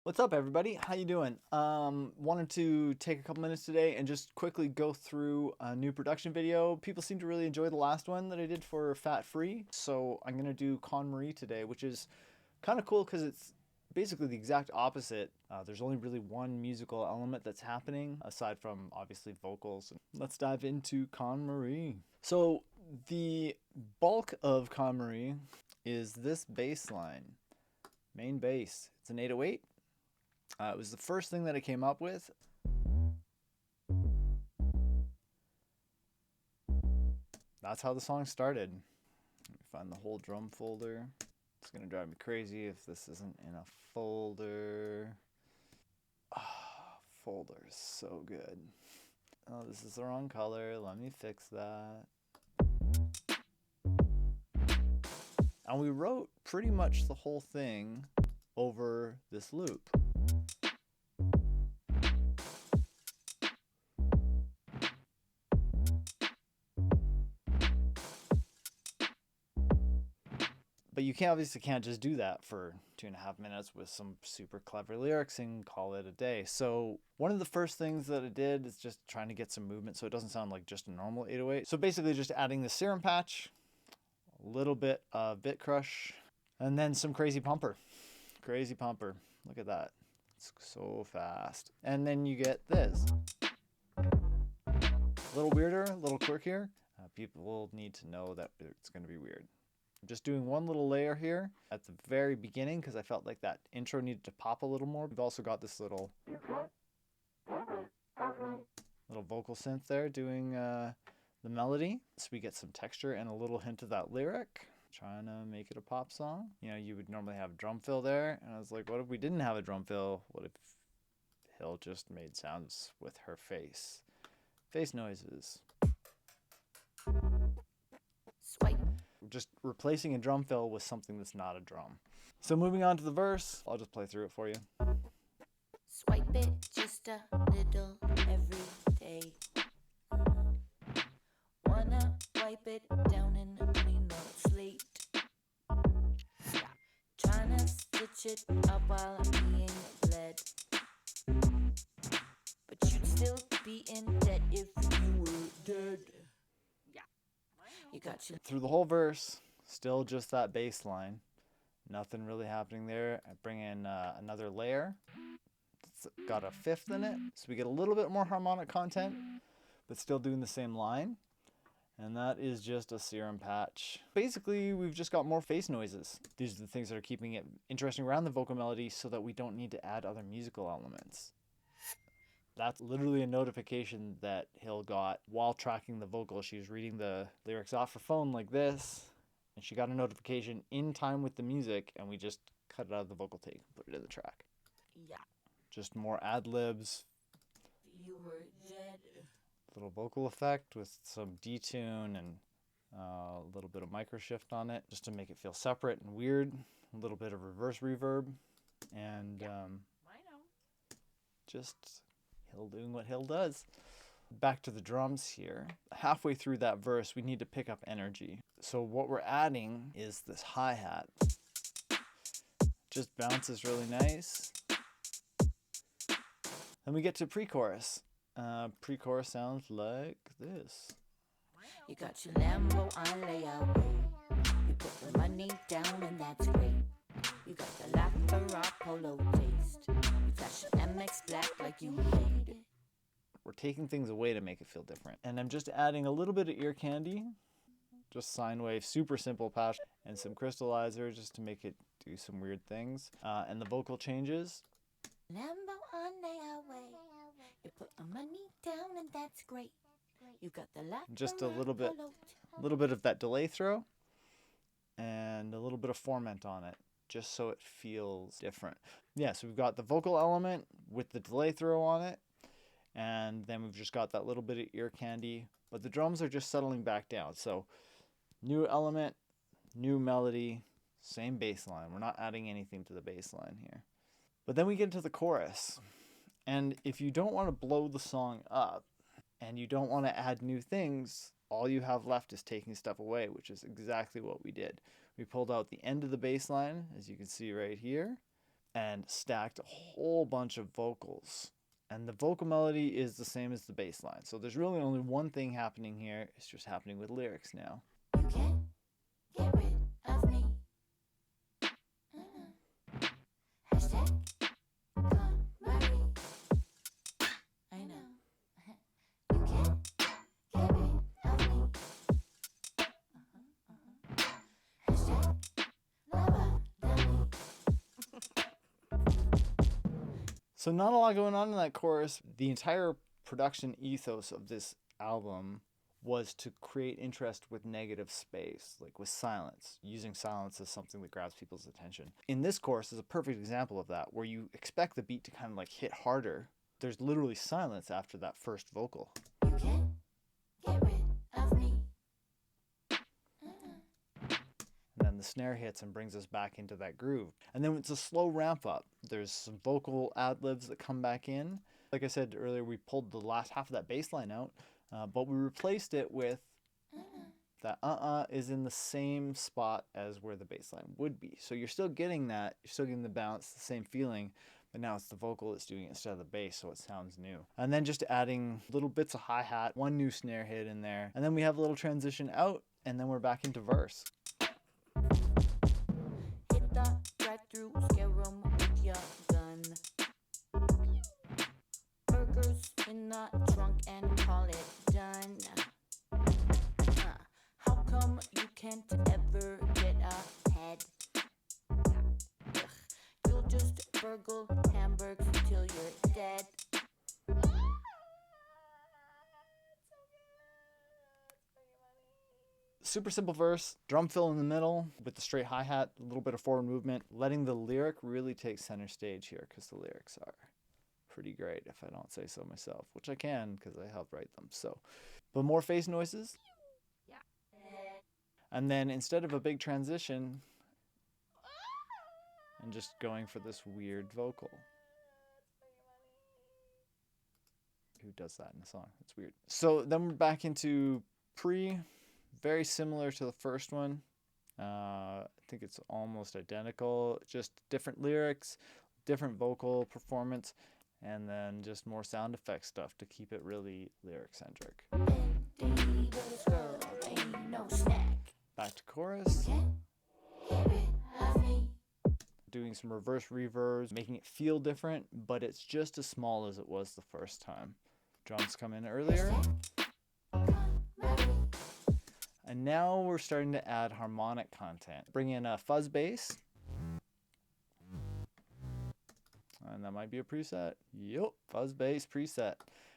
What's up, everybody? How you doing? Wanted to take a couple minutes today and just quickly go through a new production video. People seem to really enjoy the last one that I did for Fat Free, so I'm gonna do KonMari today, which is kind of cool because it's basically the exact opposite. There's only really one musical element that's happening aside from obviously vocals. Let's dive into KonMari. So the bulk of KonMari is this bass line, main bass. It's an 808. It was the first thing that I came up with. That's how the song started. Let me find the whole drum folder. It's gonna drive me crazy if this isn't in a folder. Folder is so good. Oh, this is the wrong color. Let me fix that. And we wrote pretty much the whole thing over this loop. But you obviously can't just do that for 2.5 minutes with some super clever lyrics and call it a day. So one of the first things that I did is just trying to get some movement so it doesn't sound like just a normal 808. So basically just adding the serum patch, a little bit of bit crush, and then some crazy pumper. Crazy pumper. Look at that. It's so fast. And then you get this. A little weirder, a little quirkier. People will need to know that it's going to be weird. I'm just doing one little layer here at the very beginning because I felt like that intro needed to pop a little more. We've also got this little vocal synth there doing the melody. So we get some texture and a little hint of that lyric. Trying to make it a pop song. You know, you would normally have drum fill there. And I was like, what if we didn't have a drum fill? What if Hill just made sounds with her face? Face noises. Swipe. Just replacing a drum fill with something that's not a drum. So moving on to the verse, I'll just play through it for you. Swipe it just a little every day. Wanna wipe it down and clean the slate. Yeah. Trying to stitch it up while being bled. But you'd still be in debt if you were dead. You got your Through the whole verse, still just that bass line. Nothing really happening there. I bring in another layer. It's got a fifth in it, so we get a little bit more harmonic content, but still doing the same line. And that is just a serum patch. Basically, we've just got more face noises. These are the things that are keeping it interesting around the vocal melody so that we don't need to add other musical elements. That's literally a notification that Hill got while tracking the vocal. She was reading the lyrics off her phone like this, and she got a notification in time with the music, and we just cut it out of the vocal take and put it in the track. yeah. Just more ad-libs. You were dead. Little vocal effect with some detune and a little bit of micro shift on it just to make it feel separate and weird. A little bit of reverse reverb and I know. just Hill doing what Hill does. Back to the drums here. Halfway through that verse, we need to pick up energy. So what we're adding is this hi-hat. Just bounces really nice. Then we get to pre-chorus. Pre-chorus sounds like this. You got your Lambo on layout. You put the money down and that's great. You got the LaFerrari polo taste. You flash an MX black like you made it. We're taking things away to make it feel different. And I'm just adding a little bit of ear candy. Just sine wave, super simple patch. And some crystallizer just to make it do some weird things. And the vocal changes. Lambo on layaway. You put the money down and that's great. You got the LaFerrari Just a little bit, polo. of that delay throw. And a little bit of formant on it, just so it feels different. Yeah, so we've got the vocal element with the delay throw on it, and then we've just got that little bit of ear candy, but the drums are just settling back down. So new element, new melody, same bass line. We're not adding anything to the bass line here. But then we get into the chorus, and if you don't want to blow the song up, and you don't want to add new things, all you have left is taking stuff away, which is exactly what we did. We pulled out the end of the bass line, as you can see right here, and stacked a whole bunch of vocals. And the vocal melody is the same as the bass line. So there's really only one thing happening here. It's just happening with lyrics now. You can't get rid of me. Hashtag KonMari. I know. You can't get rid of me. Hashtag lava dummy. So not a lot going on in that chorus. The entire production ethos of this album was to create interest with negative space, like with silence, using silence as something that grabs people's attention. In this chorus is a perfect example of that, where you expect the beat to kind of like hit harder. There's literally silence after that first vocal. You can't get rid of me. And then the snare hits and brings us back into that groove. And then it's a slow ramp up. There's some vocal ad-libs that come back in. Like I said earlier, we pulled the last half of that bass line out, but we replaced it with that is in the same spot as where the bass line would be. So you're still getting that, you're still getting the bounce, the same feeling, but now it's the vocal that's doing it instead of the bass, so it sounds new. And then just adding little bits of hi-hat, one new snare hit in there, and then we have a little transition out, and then we're back into verse. Hit the drive-through, scare 'em with your gun. Burgers in the trunk and call it done. How come you can't ever get ahead? Ugh, you'll just burgle hamburgers till you're dead. Super simple verse, drum fill in the middle with the straight hi-hat, a little bit of forward movement, letting the lyric really take center stage here, because the lyrics are pretty great, if I don't say so myself, which I can because I helped write them. So, but more face noises. Yeah. And then instead of a big transition, and just going for this weird vocal. Who does that in a song? It's weird. So then we're back into pre, very similar to the first one. I think it's almost identical, just different lyrics, different vocal performance, and then just more sound effect stuff to keep it really lyric centric. Back to chorus. Doing some reverse reverbs, making it feel different, but it's just as small as it was the first time. Drums come in earlier. And now we're starting to add harmonic content. Bring in a fuzz bass. And that might be a preset. Yup, fuzz bass preset.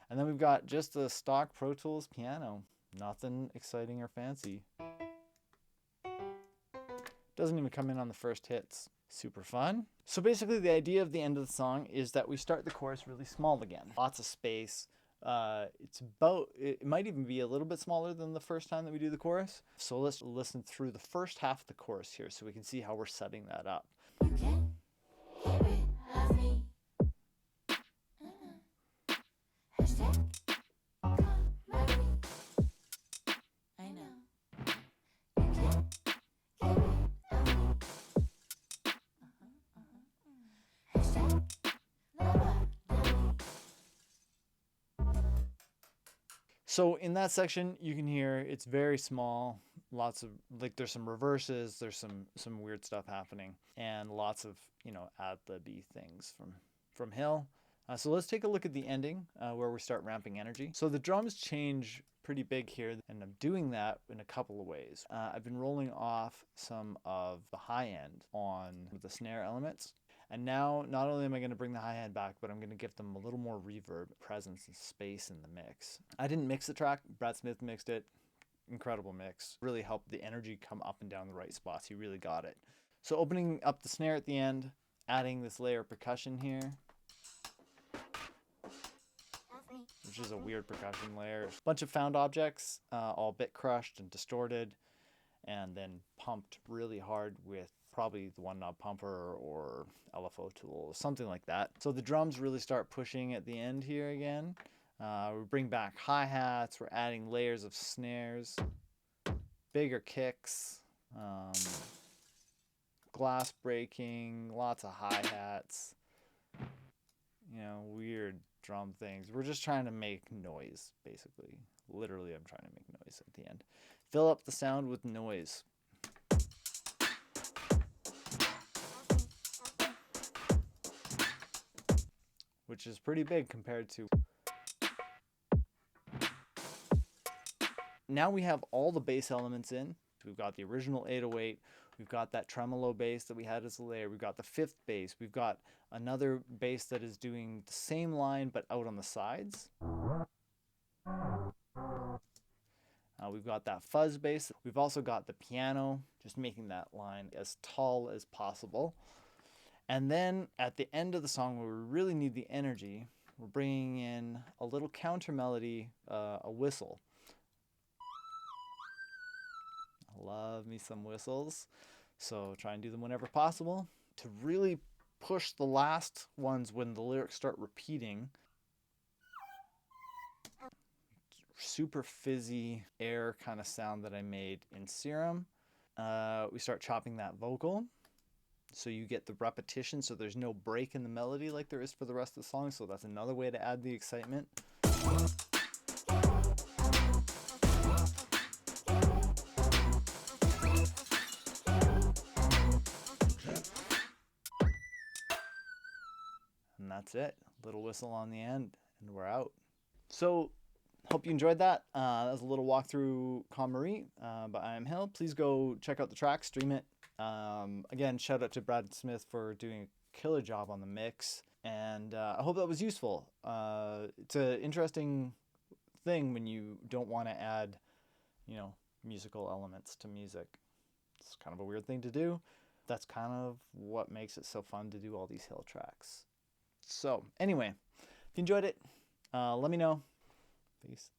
And then we've got just a stock Pro Tools piano. Nothing exciting or fancy. Doesn't even come in on the first hits. Super fun. So basically the idea of the end of the song is that we start the chorus really small again. Lots of space. It might even be a little bit smaller than the first time that we do the chorus. So let's listen through the first half of the chorus here so we can see how we're setting that up. You can't get rid of me. Hashtag KonMari. I know. You can't get rid of me. Hashtag lava dummy. So in that section, you can hear it's very small. Lots of, like, there's some reverses, there's some weird stuff happening, and lots of, ad-libby things from Hill. So let's take a look at the ending where we start ramping energy. So the drums change pretty big here, and I'm doing that in a couple of ways. I've been rolling off some of the high end on the snare elements. And now, not only am I going to bring the hi-hat back, but I'm going to give them a little more reverb, presence, and space in the mix. I didn't mix the track. Brad Smith mixed it. Incredible mix. Really helped the energy come up and down the right spots. He really got it. So opening up the snare at the end, adding this layer of percussion here, which is a weird percussion layer. Bunch of found objects, all bit crushed and distorted, and then pumped really hard with probably the one knob pumper or LFO tool, something like that. So the drums really start pushing at the end here again. We bring back hi-hats, we're adding layers of snares, bigger kicks, glass breaking, lots of hi-hats, weird drum things. We're just trying to make noise, basically. Literally, I'm trying to make noise at the end. Fill up the sound with noise. Which is pretty big compared to... Now we have all the bass elements in. We've got the original 808. We've got that tremolo bass that we had as a layer. We've got the fifth bass. We've got another bass that is doing the same line but out on the sides. We've got that fuzz bass. We've also got the piano, just making that line as tall as possible. And then at the end of the song, where we really need the energy, we're bringing in a little counter melody, a whistle. I love me some whistles, so try and do them whenever possible to really push the last ones when the lyrics start repeating. Super fizzy air kind of sound that I made in Serum. We start chopping that vocal, so you get the repetition, so there's no break in the melody like there is for the rest of the song, so that's another way to add the excitement. And that's it. Little whistle on the end, and we're out. So, hope you enjoyed that. That was a little walkthrough KonMari by iamhill. Please go check out the track, stream it. Again, shout out to Brad Smith for doing a killer job on the mix. And I hope that was useful. It's an interesting thing when you don't want to add, musical elements to music. It's kind of a weird thing to do. That's kind of what makes it so fun to do all these hill tracks. So, anyway, if you enjoyed it, let me know. Peace.